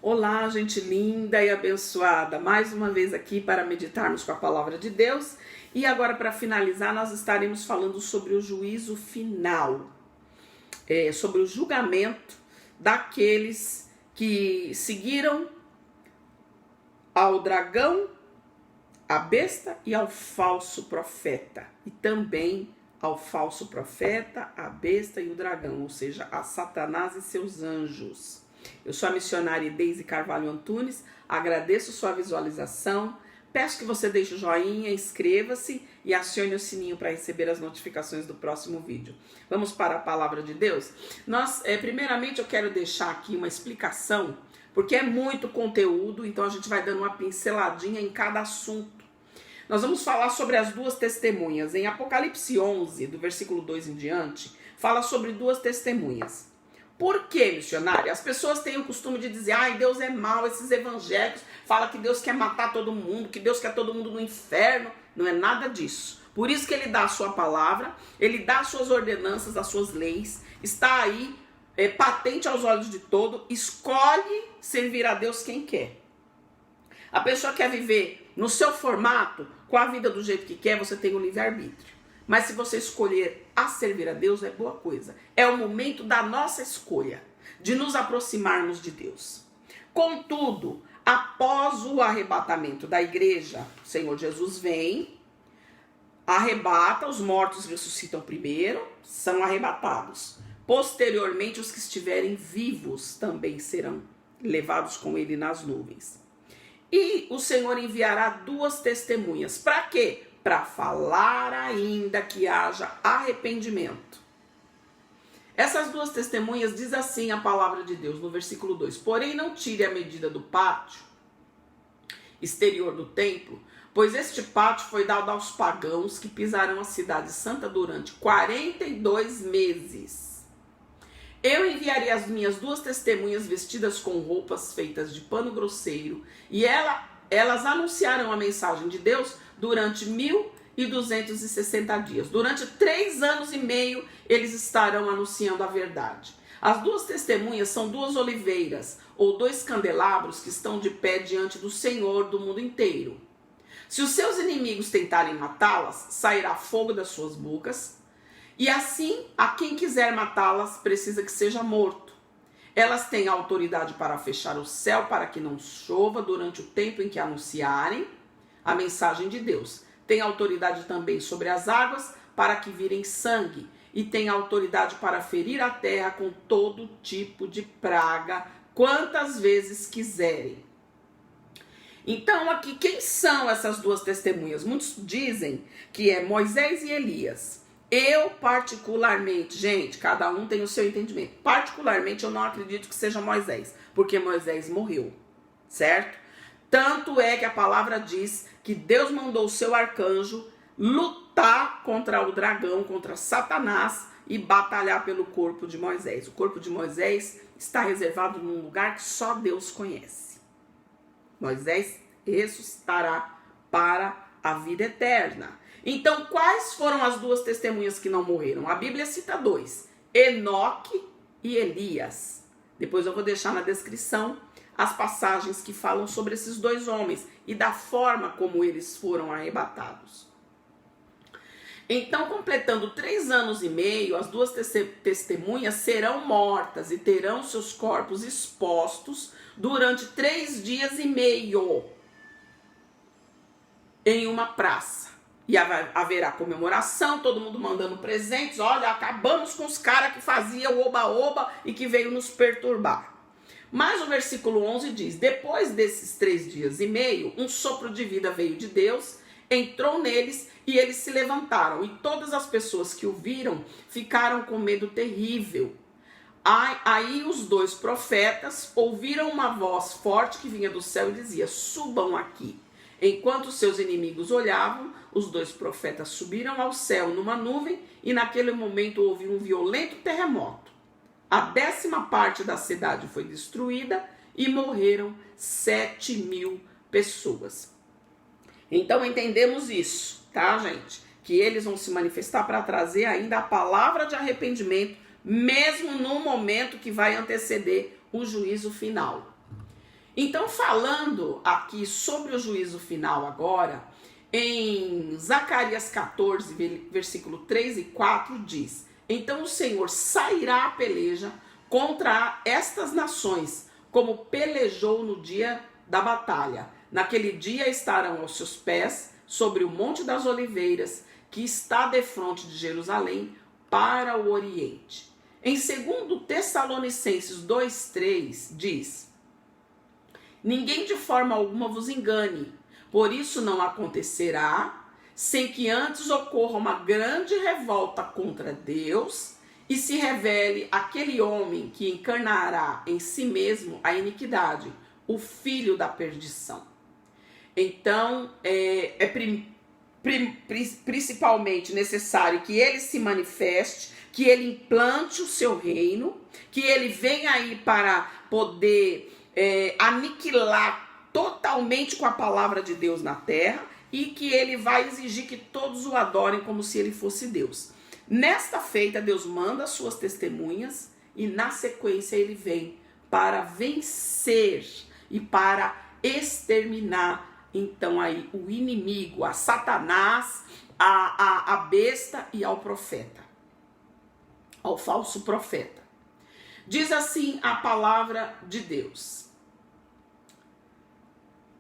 Olá, gente linda e abençoada, mais uma vez aqui para meditarmos com a palavra de Deus. E agora, para finalizar, nós estaremos falando sobre o juízo final, sobre o julgamento daqueles que seguiram ao dragão, à besta e ao falso profeta, e também ao falso profeta, a besta e o dragão, ou seja, a Satanás e seus anjos. Eu sou a missionária Deise Carvalho Antunes, agradeço sua visualização, peço que você deixe o joinha, inscreva-se e acione o sininho para receber as notificações do próximo vídeo. Vamos para a palavra de Deus? Primeiramente eu quero deixar aqui uma explicação, porque é muito conteúdo, então a gente vai dando uma pinceladinha em cada assunto. Nós vamos falar sobre as duas testemunhas. Em Apocalipse 11, do versículo 2 em diante, fala sobre duas testemunhas. Por que, missionária? As pessoas têm o costume de dizer, ai, Deus é mau, esses evangélicos falam que Deus quer matar todo mundo, que Deus quer todo mundo no inferno. Não é nada disso. Por isso que ele dá a sua palavra, ele dá as suas ordenanças, as suas leis, está aí, patente aos olhos de todo, escolhe servir a Deus quem quer. A pessoa quer viver no seu formato, com a vida do jeito que quer, você tem o livre-arbítrio. Mas se você escolher a servir a Deus, é boa coisa. É o momento da nossa escolha, de nos aproximarmos de Deus. Contudo, após o arrebatamento da igreja, o Senhor Jesus vem, arrebata, os mortos ressuscitam primeiro, são arrebatados. Posteriormente, os que estiverem vivos também serão levados com ele nas nuvens. E o Senhor enviará duas testemunhas. Para quê? Para falar ainda que haja arrependimento. Essas duas testemunhas diz assim a palavra de Deus no versículo 2. Porém não tire a medida do pátio exterior do templo, pois este pátio foi dado aos pagãos que pisarão a cidade santa durante 42 meses. Eu enviarei as minhas duas testemunhas vestidas com roupas feitas de pano grosseiro, e elas anunciarão a mensagem de Deus durante 1260 dias. Durante 3 anos e meio, eles estarão anunciando a verdade. As duas testemunhas são duas oliveiras, ou 2 candelabros que estão de pé diante do Senhor do mundo inteiro. Se os seus inimigos tentarem matá-las, sairá fogo das suas bocas, e assim, a quem quiser matá-las, precisa que seja morto. Elas têm autoridade para fechar o céu para que não chova durante o tempo em que anunciarem a mensagem de Deus. Tem autoridade também sobre as águas para que virem sangue. E tem autoridade para ferir a terra com todo tipo de praga, quantas vezes quiserem. Então aqui, quem são essas duas testemunhas? Muitos dizem que é Moisés e Elias. Eu particularmente, gente, cada um tem o seu entendimento. Particularmente eu não acredito que seja Moisés, porque Moisés morreu, certo? Tanto é que a palavra diz que Deus mandou o seu arcanjo lutar contra o dragão, contra Satanás e batalhar pelo corpo de Moisés. O corpo de Moisés está reservado num lugar que só Deus conhece. Moisés ressuscitará para a vida eterna. Então, quais foram as duas testemunhas que não morreram? A Bíblia cita 2, Enoque e Elias. Depois eu vou deixar na descrição as passagens que falam sobre esses 2 homens e da forma como eles foram arrebatados. Então, completando 3 anos e meio, as duas testemunhas serão mortas e terão seus corpos expostos durante 3 dias e meio em uma praça. E haverá comemoração, todo mundo mandando presentes. Olha, acabamos com os caras que faziam o oba-oba e que veio nos perturbar. Mas o versículo 11 diz, depois desses 3 dias e meio, um sopro de vida veio de Deus, entrou neles e eles se levantaram. E todas as pessoas que o viram ficaram com medo terrível. Aí os 2 profetas ouviram uma voz forte que vinha do céu e dizia, subam aqui. Enquanto seus inimigos olhavam, os 2 profetas subiram ao céu numa nuvem e naquele momento houve um violento terremoto. A 10ª parte da cidade foi destruída e morreram 7.000 pessoas. Então entendemos isso, tá, gente? Que eles vão se manifestar para trazer ainda a palavra de arrependimento, mesmo no momento que vai anteceder o juízo final. Então, falando aqui sobre o juízo final agora, em Zacarias 14, versículo 3 e 4 diz: então o Senhor sairá à peleja contra estas nações, como pelejou no dia da batalha. Naquele dia estarão aos seus pés, sobre o Monte das Oliveiras, que está defronte de Jerusalém, para o Oriente. Em 2 Tessalonicenses 2,3 diz: ninguém de forma alguma vos engane, por isso não acontecerá, sem que antes ocorra uma grande revolta contra Deus e se revele aquele homem que encarnará em si mesmo a iniquidade, o filho da perdição. Então, principalmente necessário que ele se manifeste, que ele implante o seu reino, que ele venha aí para poder aniquilar totalmente com a palavra de Deus na terra, e que ele vai exigir que todos o adorem como se ele fosse Deus. Nesta feita, Deus manda as suas testemunhas e na sequência ele vem para vencer e para exterminar então aí o inimigo, a Satanás, a besta e ao profeta, ao falso profeta. Diz assim a palavra de Deus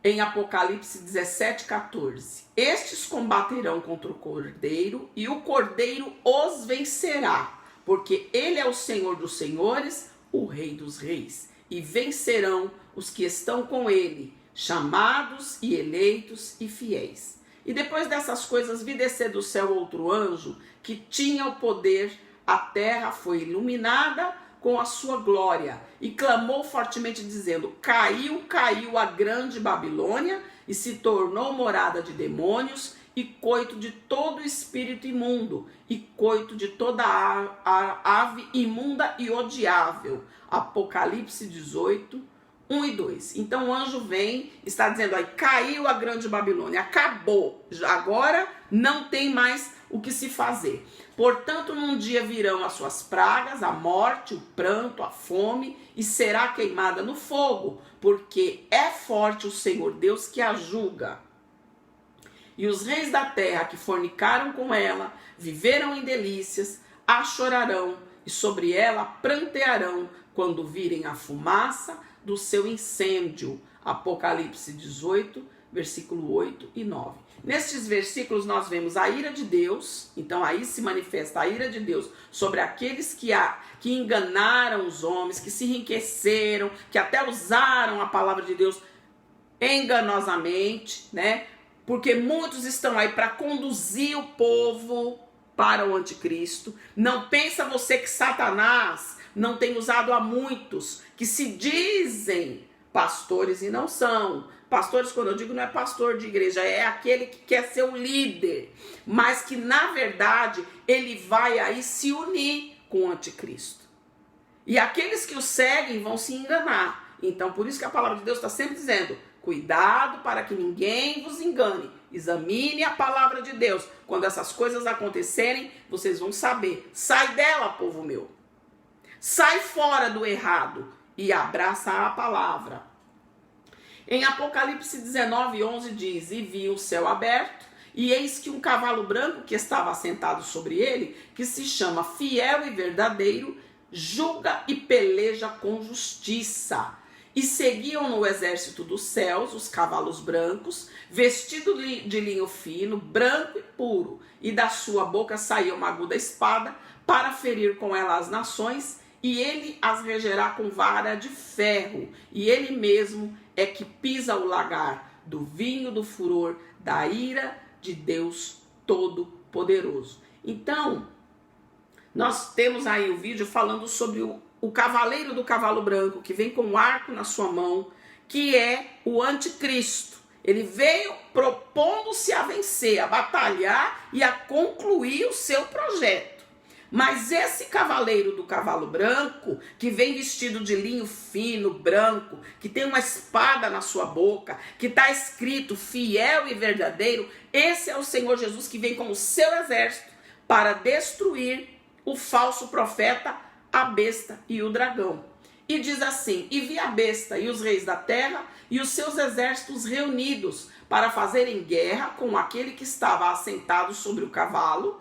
em Apocalipse 17:14. Estes combaterão contra o Cordeiro e o Cordeiro os vencerá, porque ele é o Senhor dos senhores, o Rei dos reis, e vencerão os que estão com ele, chamados e eleitos e fiéis. E depois dessas coisas vi descer do céu outro anjo que tinha o poder, a terra foi iluminada com a sua glória, e clamou fortemente dizendo: caiu, caiu a grande Babilônia, e se tornou morada de demônios, e coito de todo espírito imundo, e coito de toda ave imunda e odiável. Apocalipse 18, 1 e 2. Então o anjo vem, está dizendo aí: caiu a grande Babilônia, acabou, agora não tem mais o que se fazer. Portanto, num dia virão as suas pragas, a morte, o pranto, a fome, e será queimada no fogo, porque é forte o Senhor Deus que a julga. E os reis da terra que fornicaram com ela, viveram em delícias, a chorarão, e sobre ela prantearão, quando virem a fumaça do seu incêndio. Apocalipse 18, versículo 8 e 9. Nestes versículos nós vemos a ira de Deus. Então aí se manifesta a ira de Deus sobre aqueles que enganaram os homens, que se enriqueceram, que até usaram a palavra de Deus enganosamente, né? Porque muitos estão aí para conduzir o povo para o anticristo. Não pensa você que Satanás não tem usado a muitos que se dizem pastores e não são. Pastores, quando eu digo, não é pastor de igreja, é aquele que quer ser o líder, mas que na verdade ele vai aí se unir com o anticristo. E aqueles que o seguem vão se enganar. Então por isso que a palavra de Deus está sempre dizendo: cuidado para que ninguém vos engane. Examine a palavra de Deus. Quando essas coisas acontecerem, vocês vão saber. Sai dela, povo meu. Sai fora do errado e abraça a palavra. Em Apocalipse 19:11 diz: e vi o céu aberto, e eis que um cavalo branco que estava assentado sobre ele, que se chama Fiel e Verdadeiro, julga e peleja com justiça. E seguiam no exército dos céus os cavalos brancos, vestidos de linho fino, branco e puro, e da sua boca saía uma aguda espada para ferir com ela as nações, e ele as regerá com vara de ferro, e ele mesmo é que pisa o lagar do vinho do furor da ira de Deus Todo-Poderoso. Então, nós temos aí o vídeo falando sobre o cavaleiro do cavalo branco, que vem com um arco na sua mão, que é o anticristo. Ele veio propondo-se a vencer, a batalhar e a concluir o seu projeto. Mas esse cavaleiro do cavalo branco, que vem vestido de linho fino, branco, que tem uma espada na sua boca, que está escrito fiel e verdadeiro, esse é o Senhor Jesus que vem com o seu exército para destruir o falso profeta, a besta e o dragão. e diz assim: e vi a besta e os reis da terra e os seus exércitos reunidos para fazerem guerra com aquele que estava assentado sobre o cavalo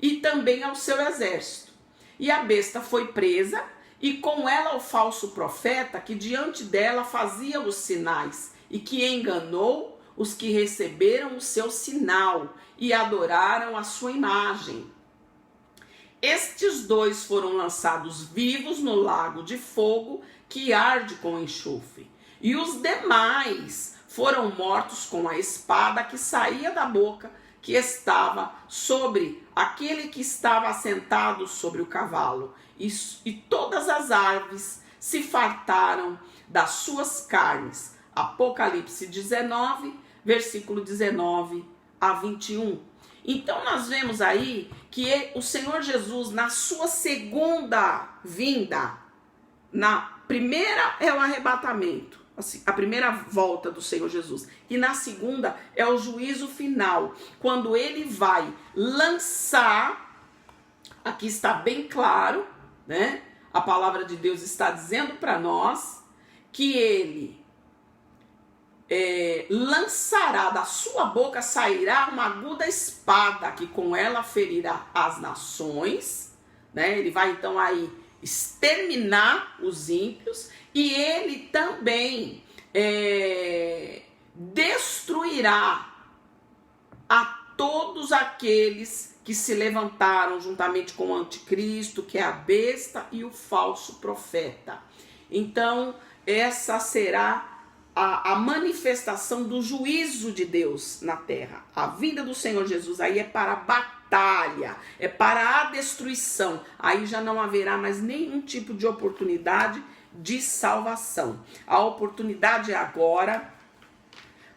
e também ao seu exército. E a besta foi presa, e com ela o falso profeta que diante dela fazia os sinais, e que enganou os que receberam o seu sinal e adoraram a sua imagem. Estes dois foram lançados vivos no lago de fogo que arde com enxofre, e os demais foram mortos com a espada que saía da boca que estava sobre aquele que estava assentado sobre o cavalo, e todas as aves se fartaram das suas carnes. Apocalipse 19, versículo 19 a 21. Então nós vemos aí que o Senhor Jesus, na sua segunda vinda, na primeira é o arrebatamento, a primeira volta do Senhor Jesus, e na segunda é o juízo final, quando ele vai lançar, aqui está bem claro, né? A palavra de Deus está dizendo para nós que ele lançará, da sua boca sairá uma aguda espada, que com ela ferirá as nações, né? Ele vai então aí exterminar os ímpios, e ele também destruirá a todos aqueles que se levantaram juntamente com o anticristo, que é a besta e o falso profeta. Então essa será a manifestação do juízo de Deus na terra. A vinda do Senhor Jesus aí é para a batalha, é para a destruição. Aí já não haverá mais nenhum tipo de oportunidade de salvação. A oportunidade é agora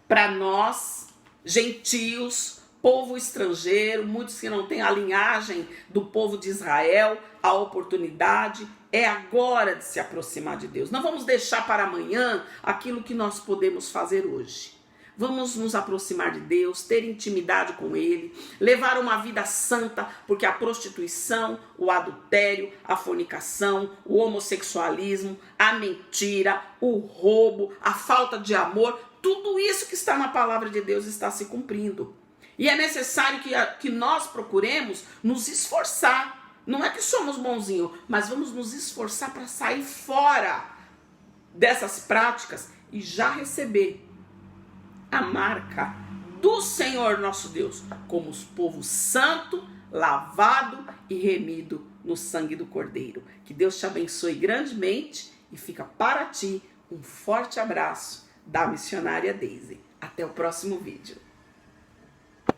para nós, gentios, povo estrangeiro, muitos que não têm a linhagem do povo de Israel. A oportunidade é agora de se aproximar de Deus. Não vamos deixar para amanhã aquilo que nós podemos fazer hoje. Vamos nos aproximar de Deus, ter intimidade com Ele, levar uma vida santa, porque a prostituição, o adultério, a fornicação, o homossexualismo, a mentira, o roubo, a falta de amor, tudo isso que está na palavra de Deus está se cumprindo. E é necessário que nós procuremos nos esforçar. Não é que somos bonzinhos, mas vamos nos esforçar para sair fora dessas práticas e já receber a marca do Senhor nosso Deus como povo santo, lavado e remido no sangue do Cordeiro. Que Deus te abençoe grandemente e fica para ti um forte abraço da missionária Daisy. Até o próximo vídeo.